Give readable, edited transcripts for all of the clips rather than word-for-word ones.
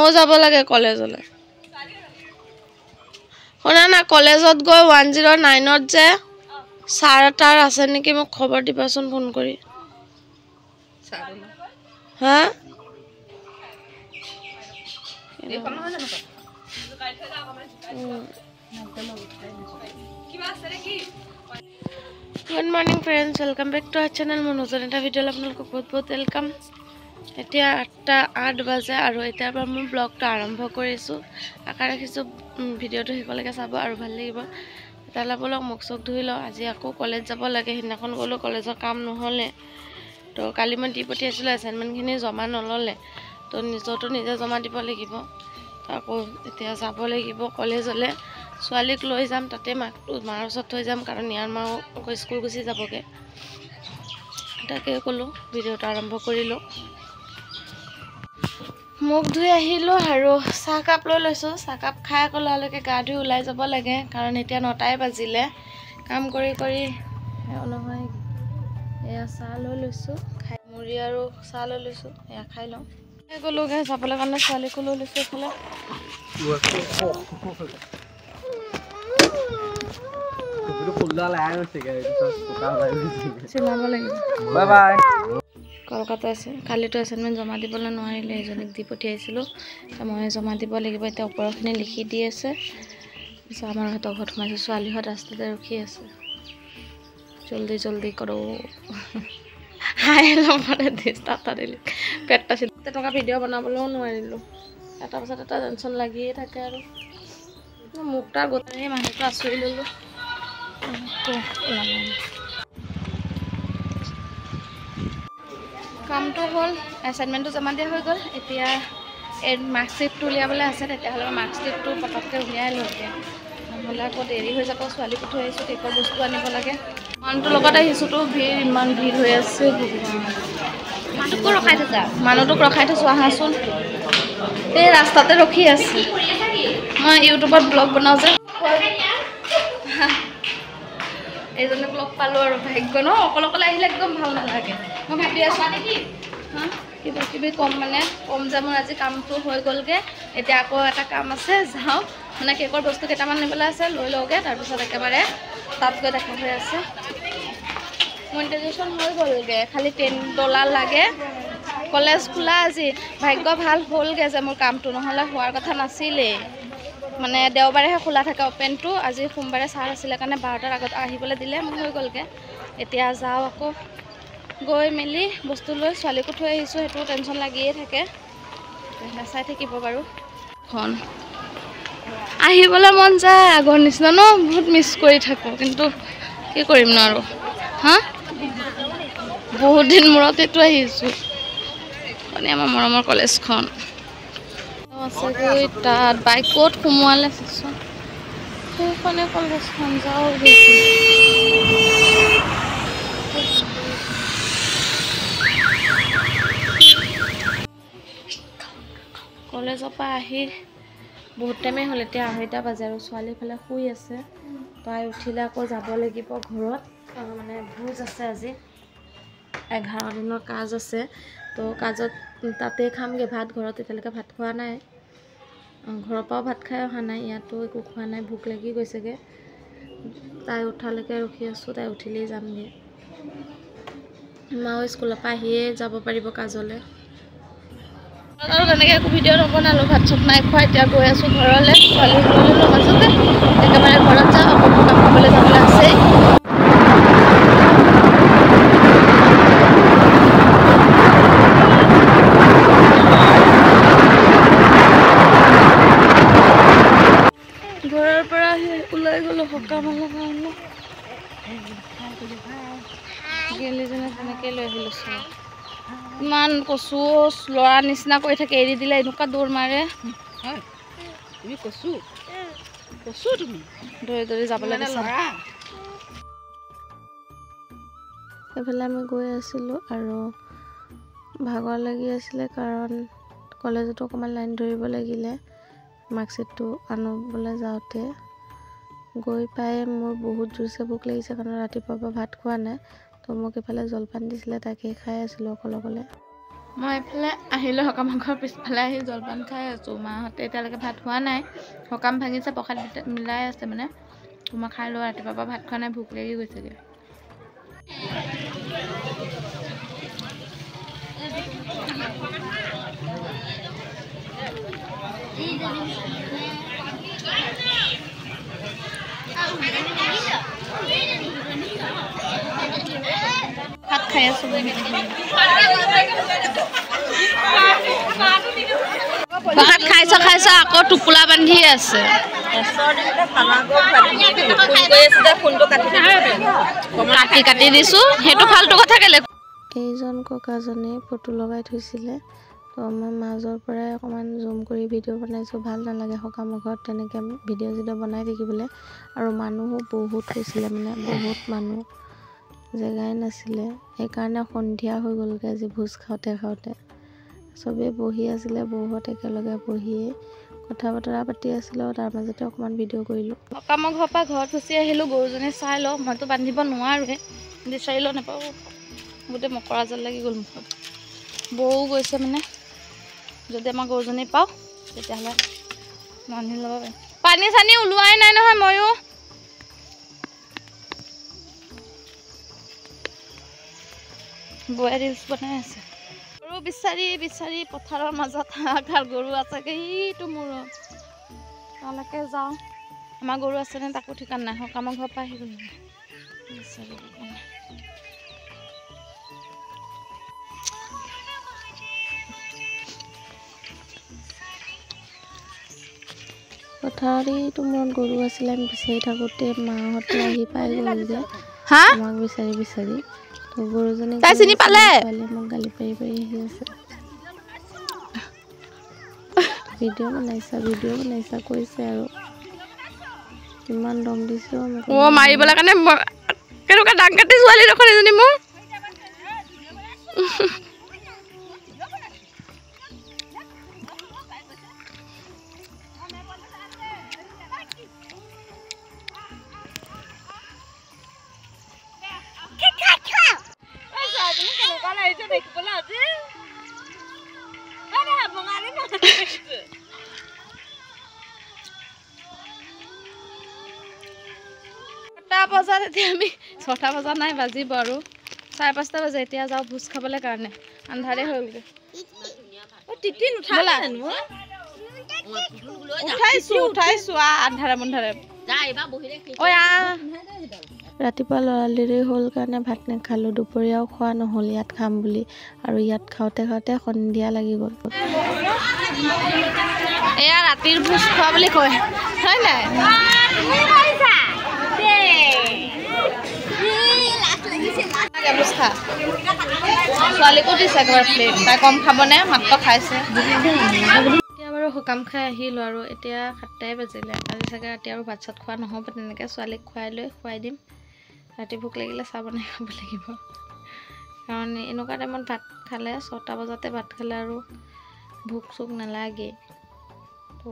ময়ো যাব লাগে কলেজলৈ শুনা না কলেজত গৈ 109ত যে ছাৰ তাৰ আছে নেকি মোক খবৰ দিবাচোন ফোন কৰি হা good morning friends welcome back to our channel মোৰ নতুন এটা ভিডিঅ'লৈ আপোনালোকক বহুত বহুত ৱেলকাম এতিয়া 8:08 বাজে আৰু এতিয়াৰ পৰা মই ব্লগটো আৰম্ভ কৰিছোঁ আশা ৰাখিছোঁ ভিডিঅ'টো শেষলৈকে চাব আৰু ভাল লাগিব তেতিয়াহ'লে বলক মুখ চুখ ধুই লওঁ আজি আকৌ কলেজ যাব লাগে সেইদিনাখন গ'লোঁ কলেজৰ কাম নহ'লে তো কালি মই দি পঠিয়াইছিলোঁ এছাইনমেণ্টখিনি জমা নল'লে তো নিজৰটো নিজে জমা দিব লাগিব আকৌ এতিয়া যাব লাগিব কলেজলৈ ছোৱালীক লৈ যাম তাতে মাৰ ওচৰত থৈ যাম কাৰণ ইয়াৰ মাও আকৌ স্কুল গুচি যাবগৈ তাকে ক'লোঁ ভিডিঅ'টো আৰম্ভ কৰিলোঁ মুখ ধুই আহিলোঁ আৰু চাহকাপ লৈ লৈছোঁ চাহকাপ খাই আকৌ লৰালৈকে গা ধুই ওলাই যাব লাগে কাৰণ এতিয়া 9টাই বাজিলে কাম কৰি নহয় এয়া চাহ লৈ লৈছোঁ খাই মুড়ি আৰু চাহ লৈ লৈছোঁ এয়া খাই লওঁ গ'লোগৈ যাবলৈ কাৰণে ছোৱালীকো লৈ লৈছোঁ এইফালে চিলাব লাগিব বাই বাই কলকাতা আছে কালিতো এছাইনমেণ্ট জমা দিবলৈ নোৱাৰিলে এজনীক দি পঠিয়াইছিলোঁ মই জমা দিব লাগিব এতিয়া ওপৰৰখিনি লিখি দি আছে পিছত আমাৰ হাতৰ ঘৰত সোমাইছোঁ ছোৱালীহঁত ৰাস্তাতে ৰখি আছে জল্দি জল্দি কৰোঁ হাই লগতে ডিষ্টাৰ্ব দিলোঁ পেটটা তেনেকুৱা ভিডিঅ' বনাবলৈও নোৱাৰিলোঁ এটা পাছত এটা টেনশ্যন লাগিয়ে থাকে আৰু মোক তাৰ গোটেই মানুহটো আচৰি ল'লোঁ কামটো হ'ল এছাইনমেণ্টটো জমা দিয়া হৈ গ'ল এতিয়া এই মাৰ্কশ্বিটটো উলিয়াবলৈ আছে তেতিয়াহ'লে মাৰ্কশ্বিটটো পটককৈ উলিয়াই লওঁ এতিয়া নহ'লে আকৌ দেৰি হৈ যাব ছোৱালীকো থৈ আহিছোঁ কেকৰ বস্তু আনিব লাগে মানুহটোৰ লগত আহিছোঁতো ইমান ভিৰ হৈ আছে মানুহটোক ৰখাই থৈছোঁ আহাচোন এই ৰাস্তাতে ৰখি আছে মই ইউটিউবত ব্লগ বনাওঁ যে এইজনে ব্লগ পালোঁ আৰু ভাগ্য ন অকলে আহিলে একদম ভাল নালাগে মই ভাবি আছোঁ কিবা কিবি ক'ম যে মোৰ আজি কামটো হৈ গ'লগৈ এতিয়া আকৌ এটা কাম আছে যাওঁ মানে কেকৰ বস্তু কেইটামান নিবলৈ আছে লৈ লওঁগৈ তাৰপিছত একেবাৰে তাত গৈ দেখা হৈ আছে মনিটাইজেশ্যন হৈ গ'লগৈ খালি $10 লাগে কলেজ খোলা আজি ভাগ্য ভাল হ'লগৈ যে মোৰ কামটো নহ'লে হোৱাৰ কথা নাছিলেই মানে দেওবাৰেহে খোলা থাকে অ'পেনটো আজি সোমবাৰে ছাৰ আছিলে কাৰণে 12টাৰ আগত আহিবলৈ দিলে মোৰ হৈ গ'লগৈ এতিয়া যাওঁ আকৌ গৈ মেলি বস্তু লৈ ছোৱালীকো থৈ আহিছোঁ সেইটো টেনশ্যন লাগিয়ে থাকে নাচাই থাকিব বাৰু খন আহিবলৈ মন যায় আগৰ নিচিনা ন বহুত মিছ কৰি থাকোঁ কিন্তু কি কৰিম ন আৰু হা বহুত দিন মূৰত এইটো আহিছোঁ মানে আমাৰ মৰমৰ কলেজখন আছেগৈ তাত বাইকত সোমোৱালে চাচোন সেইখনে কলেজখন যাওঁ কলেজৰ পৰা আহি বহুত টাইমেই হ'ল এতিয়া 2:30 বাজে আৰু ছোৱালী ফালে শুই আছে তাই উঠিলে আকৌ যাব লাগিব ঘৰত মানে ভোজ আছে আজি 11 দিনৰ কাজ আছে তো কাজত তাতে খামগৈ ভাত ঘৰত এতিয়ালৈকে ভাত খোৱা নাই ঘৰৰ পৰাও ভাত খাই অহা নাই ইয়াতো একো খোৱা নাই ভোক লাগি গৈছেগৈ তাই উঠালৈকে ৰখি আছোঁ তাই উঠিলেই যামগৈ মাও স্কুলৰ পৰা আহিয়ে যাব পাৰিব কাজলৈ আৰু তেনেকৈ একো ভিডিঅ' নবনালোঁ ভাত চাত নাই খোৱা এতিয়া গৈ আছোঁ ঘৰলৈ ছোৱালী লৈ মাজতে একেবাৰে ঘৰত যাওঁ আকৌ মোৰ কাম কৰিবলৈ যাবলৈ আছেই ঘৰৰ পৰা ওলাই গ'লোঁ সকামৰ কাৰণে গেলিজনে তেনেকৈ লৈ আহিলোঁ চোৱা ইমান কচু ল'ৰা নিচিনা কৰি থাকে এৰি দিলে এনেকুৱা দৌৰ মাৰে তুমি কচু তুমি দৌৰি দৌৰি যাবলৈ ল'ৰা এইফালে আমি গৈ আছিলোঁ আৰু ভাগৰ লাগি আছিলে কাৰণ কলেজতো অকণমান লাইন ধৰিব লাগিলে মাৰ্কশ্বিটটো আনিবলৈ যাওঁতে গৈ পাই মোৰ বহুত জোৰছে ভোক লাগিছে কাৰণ ৰাতিপুৱাৰ পৰা ভাত খোৱা নাই তো মোক এইফালে জলপান দিছিলে তাকে খাই আছিলোঁ অকলে মই এইফালে আহিলোঁ সকামৰ ঘৰৰ পিছফালে আহি জলপান খাই আছোঁ। মাহঁতে এতিয়ালৈকে ভাত খোৱা নাই, সকাম ভাঙিছে, প্ৰসাদ মিলাই আছে মানে। মই খাই লওঁ, ৰাতিপুৱাৰ পৰা ভাত খোৱা নাই, ভোক লাগি গৈছেগৈ। ভাত খাই আছোঁ। ভাত খাইছ আকৌ টোপোলা বান্ধি আছে। কাটি দিছোঁ, সেইটো ফাল্টু কথা কেলে। এইজন ককাজনে ফটো লগাই থৈছিলে, তো মই মাজৰ পৰাই অকণমান জুম কৰি ভিডিঅ' বনাইছোঁ। ভাল নালাগে সকামৰ ঘৰত তেনেকৈ ভিডিঅ' বনাই থাকিবলৈ, আৰু মানুহো বহুত হৈছিলে, মানে বহুত মানুহ, জেগাই নাছিলে। সেইকাৰণে সন্ধিয়া হৈ গ'লগৈ আজি ভোজ খাওঁতে। চবেই বহি আছিলে, বহুত একেলগে বহিয়ে কথা বতৰা পাতি আছিলোঁ, তাৰ মাজতে অকণমান ভিডিঅ' কৰিলোঁ। সকামৰ ঘৰৰ পৰা ঘৰত গুচি আহিলোঁ, গৰুজনী চাই লওঁ, মইতো বান্ধিব নোৱাৰোৱে, বিচাৰিলেও নাপাওঁ, গোটেই মকৰা জাল লাগি গ'ল মুখত। বৌও গৈছে মানে, যদি আমাৰ গৰুজনী পাওঁ তেতিয়াহ'লে বান্ধি ল'ব পাৰিম। পানী চানী ওলোৱাই নাই নহয়, ময়ো বৌয়ে ৰিলচ বনাই আছে। গৰু বিচাৰি বিচাৰি পথাৰৰ মাজত হাহাকাৰ, গৰু আছেগৈ ইটো মূৰত, তালৈকে যাওঁ। আমাৰ গৰু আছেনে তাকো ঠিকান নাই, সকামৰ ঘৰৰ পৰা আহি গ'ল বিচাৰিব কাৰণে। পথাৰত এইটো মূৰত গৰু আছিলে, আমি বিচাৰি থাকোঁতে মাহঁতে আহি পাই গ'লগৈ আমাক বিচাৰি। তো গৰুজনী চিনি পালে, ছোৱালীয়ে মোক গালি পাৰি আহি আছে। ভিডিঅ' বনাইছা কৈছে আৰু ইমান দম দিছে মাৰিবলৈ কাৰণে। কেনেকুৱা ডাং কাটি ছোৱালী দেখোন এজনী মোৰ। বজাত এতিয়া আমি 6টা বজা নাই, বাজিব আৰু 5:30 বাজে। এতিয়া যাওঁ ভোজ খাবলৈ কাৰণে, আন্ধাৰে হৈ গ'লগৈ। উঠাইছো আন্ধাৰে মুন্ধাৰে। ৰাতিপুৱা লৰালৰি হ'ল কাৰণে ভাত নাখালোঁ, দুপৰীয়াও খোৱা নহ'ল ইয়াত খাম বুলি, আৰু ইয়াত খাওঁতে সন্ধিয়া লাগি গ'ল। এয়া ৰাতিৰ ভোজ খোৱা বুলি কয়, হয় নাই? ছোৱালীকো দিছে একেবাৰে প্লেট, তাই কম খাবনে, মাত্ৰ খাইছে। এতিয়া বাৰু সকাম খাই আহিলোঁ, আৰু এতিয়া 7টাই বাজিলে। আজি চাগে ৰাতি আৰু ভাত চাত খোৱা নহ'ব, তেনেকৈ ছোৱালীক খুৱাই দিম। ৰাতি ভোক লাগিলে চাহ বনাই খাব লাগিব, কাৰণ এনেকুৱা টাইমত ভাত খালে, 6টা বজাতে ভাত খালে আৰু ভোক চোক নালাগে। তো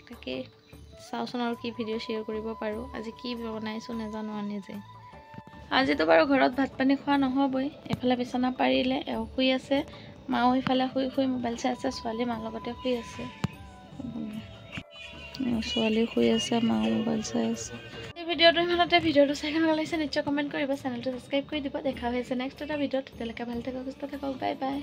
তাকেই চাওঁচোন আৰু কি ভিডিঅ' শ্বেয়াৰ কৰিব পাৰোঁ। আজি কি বনাইছোঁ নাজানো আৰু নিজে। আজিতো বাৰু ঘৰত ভাত পানী খোৱা নহ'বই। এফালে বিচনা পাৰিলে, এওঁ শুই আছে, মাও ইফালে শুই মোবাইল চাই আছে, ছোৱালী মাৰ লগতে শুই আছে। ছোৱালী শুই আছে, মাও মোবাইল চাই আছে। এই ভিডিঅ'টো ইমানতে। ভিডিঅ'টো চাই কেনেকুৱা লাগিছে নিশ্চয় কমেণ্ট কৰিব, চেনেলটো ছাবস্ক্ৰাইব কৰি দিব। দেখা হৈছে নেক্সট এটা ভিডিঅ'ত। তেতিয়ালৈকে ভাল থাকক, সুস্থ থাকক, বাই বাই।